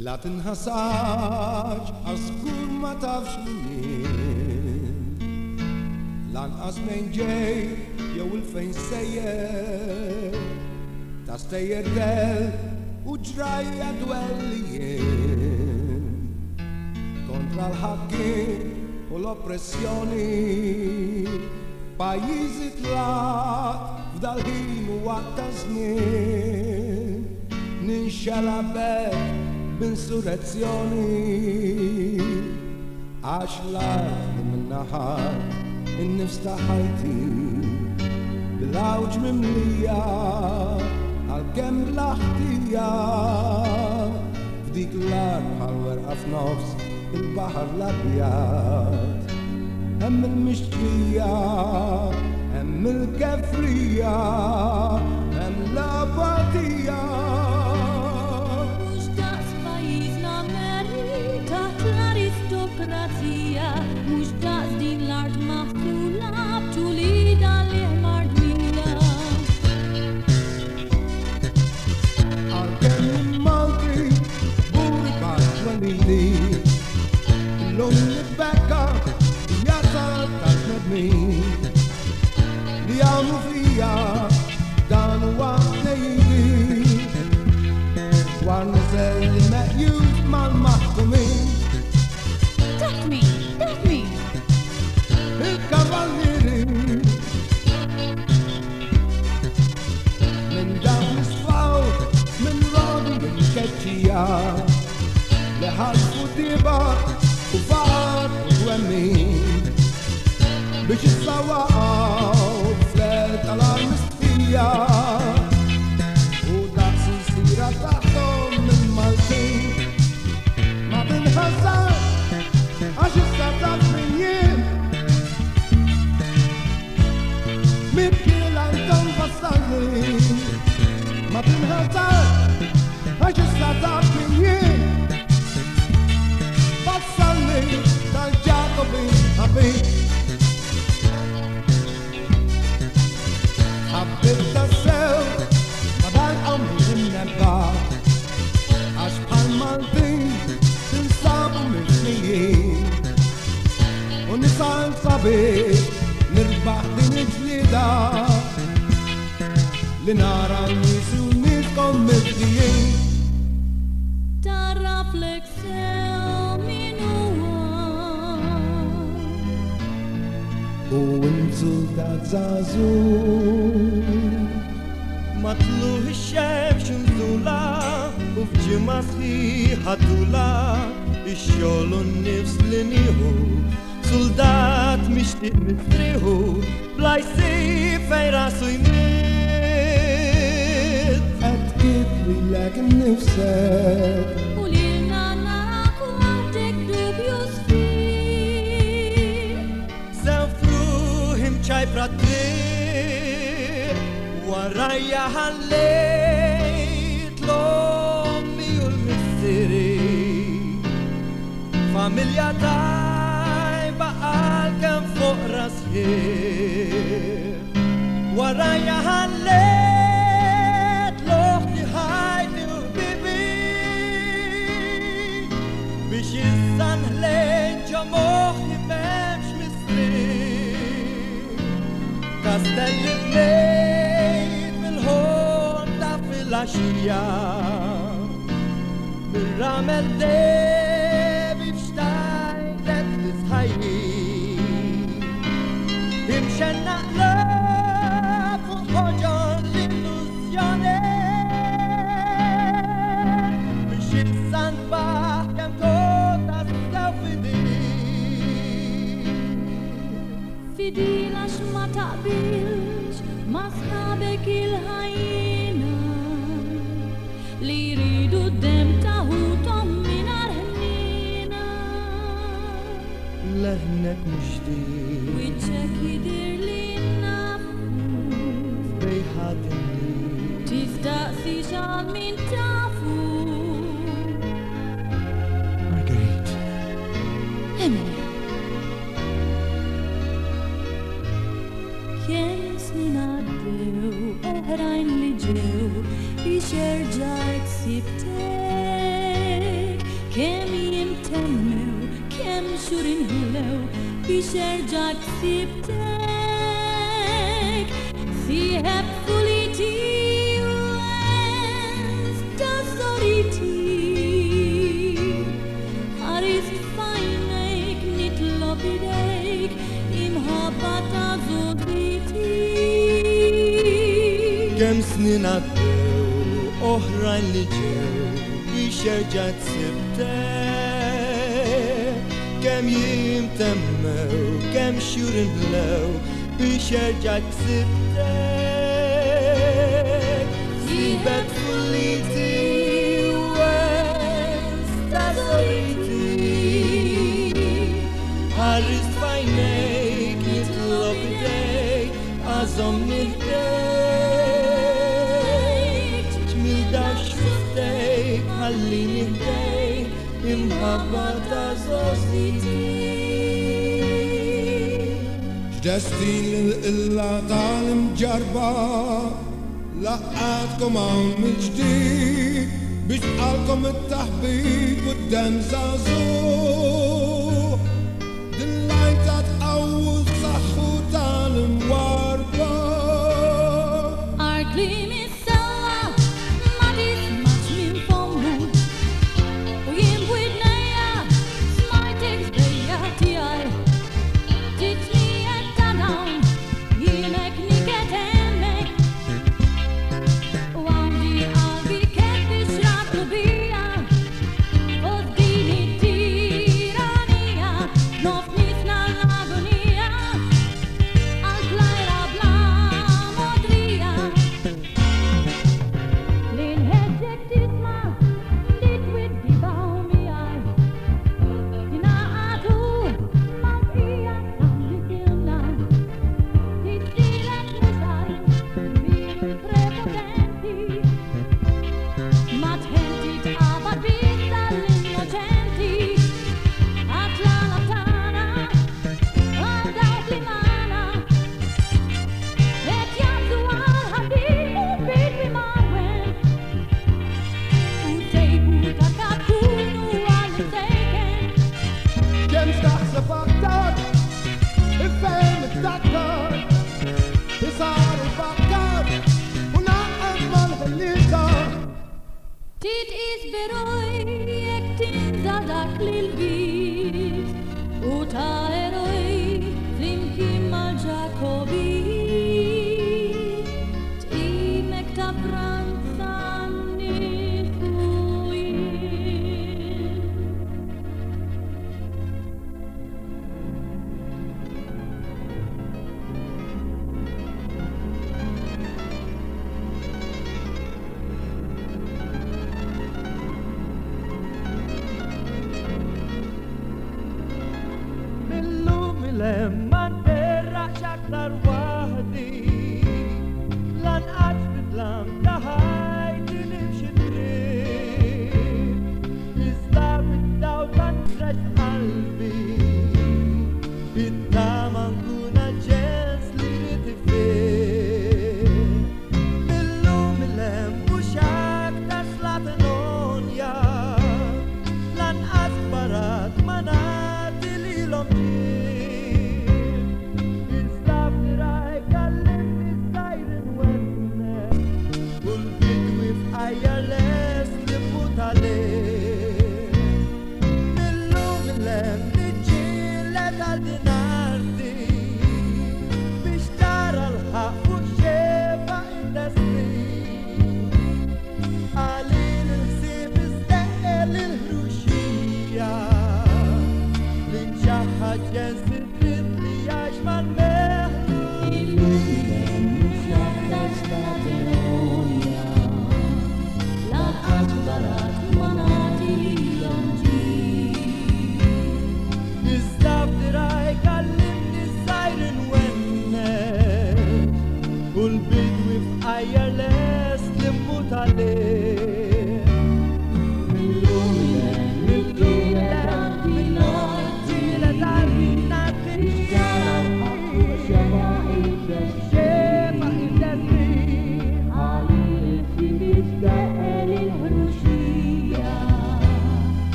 La tinħasax għaskur ma tafx min lanqas mejn ġej jew il-fejn sejjer ta' stejjer del u ġrajja dwellijien kontra l-ħakkin u l-oppressjoni pajjiżi tlaq f'dal-ħin u waqt ta' żmien ninxalabek b'insurrezzjoni għax l-art minnaħar in-nifs ta' ħajti bil-għawġ mimlija għal-kem blaħtija f'dik l-art bħal-werqa f'nofs il-baħar l-abjad hemm il-mixtrija hemm il-kefrija hemm l-apatija mux daqs din l-art maħtula b'tulida li mardmija għal-kem il-Malti buri bħal-ġwanili l-lum nibekka jasal tal-nedmin li għamu fija dan u għamnejli war nizel li meqjus mal-maħkumin That's me. Il-kavallieri min dawn nisfaw min rodi il-keċċija li ħalfu diba u faqar u gwemmin biex jissawaqaw flet tal-armistija u daqs il-sira taħtom min Maltin ma tinħassar għax issa taf min jien Mikkiel għandhom fassalli ma tinħassar għax issa taf min jien fassalli tal-Ġakobi ħabib ħabib tassew ma dal-qawmi imnebba għax bħal Maltin tinsabu mixlijin u nisal sabiex nirbaħ din il-ġlida li nara l-nisu niskom mifdijin Tarraf l-eksew min huwa u intu ta' zazu matluħ ix-xemx imżula u f'ġimgħa sħiħa tula ix-xogħol u n-nifs li nieħu soldat mixtieq nistrieħu bla jsib fejn rasu jmiet qed kitli lek innifsek u lilna narak u għandek dubju sfiq sew fruħi mċajpra triq warajja ħallejt l-ommi u l-missieri familja tajba għal-kem fuq rasħir warajja ħallejt l-oħti ħajti u ħbibi biex issa nħlejt ġamoħi memx misri kastelli bnejt fil-ħonda fil-għaxija bil-ramel debi f'xtajtet tisħajni imxenna qlab fuq ħoġor l-illużjoni biex issa nbaħ kemm kota sew Fidil għax ma taqbilx ma sħabek il-ħajjina li jridu d-dem taħutom minar ħnina leħnek muxtieq wiċċek jidir li nafus bejħadni tistaqsi xan min tafu Marguerite Emily Kien snin għaddew oħrajn li ġew biex jerġa' ksibtek xurin hlew biex erġa' ksibtek sieħeb fuliti wens ta' soliti ħares f'għajnejk nitlob idejk imħabba ta' żoliti Kemm snin għaddew oħrajn li ġew biex erġa' ksibtek Kemm jiem temmew, kemm xhur inħlew biex erġa' ksibtek Sibet fuliti wens ta' soliti ħares f'għajnejk nitlob idejk għażhom nihdejk ġmildaw x'fittejk ħallini ħdejk imħabba ta' żositi Ġdestin l-illa tal-imġarba Laqqatkom hawn mill-ġdid biex qalkom it-taħbib u d-dem żagħżugħ Din lajta tqawwu s-saħħu tal-imwarba Arklim is-sewwa ma tismax minn fommu u jien b'widnejja smajtek żbejja tiegħi ġitni qed tanawn jienek niket hemmhekk u għandi qalbi kif ixraqlu bija u din it-tiranija nofnisna l-agonija għal-plajra bla modrija li nħeġġek tisma' li twiddi baw miegħi jingħaqadu mal-bqija tal-isilna tittilet musaj miru prepotenti ma tħenti tqabad biss tal-innoċenti għatla tagħna għal dawk li magħna qed jabżu għall-ħaddiem u bidwi marwen u sejbu ta' katkun u għall-sejken Kemm staħseb aktar ifhem id-daktar Isar ifakkar u naqqas mal-ħellieta titqis beroj jekk tinżal dak li l-bit u ta' eroj flimkien mal-Ġakobi tqimek ta' Franza nieħdu jien. Millum il-hemm ma nterrax aktar waħdi lanqas bidlam ta' ħajti nimxi triq iżda bid-dawl tantres qalbi bid-tama nkun aġġens li rid ifih Millum il-hemm mhux aktar slatinonja lanqas barat ma nagħti lilhom ġien Instab niraj kallimni sajrin wennek u l-bidwi f'qajjar les li fut għalih Millum il-hemm niġġieled għal din arti biex tara l-ħaq u xefa id-destrin għalin il-ħsieb iżdeqel il-ħruxija li nċaħħaġ ġens il-dritt li jgħix mal-meħlu iżda b'diraj kallimni sajrin wennek u l-bidwi f'qajjar les li mmut għalih Millum il-hemm ġielet għal-bina xefa id-destrin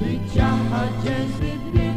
biċċaħħaġ ġens id-din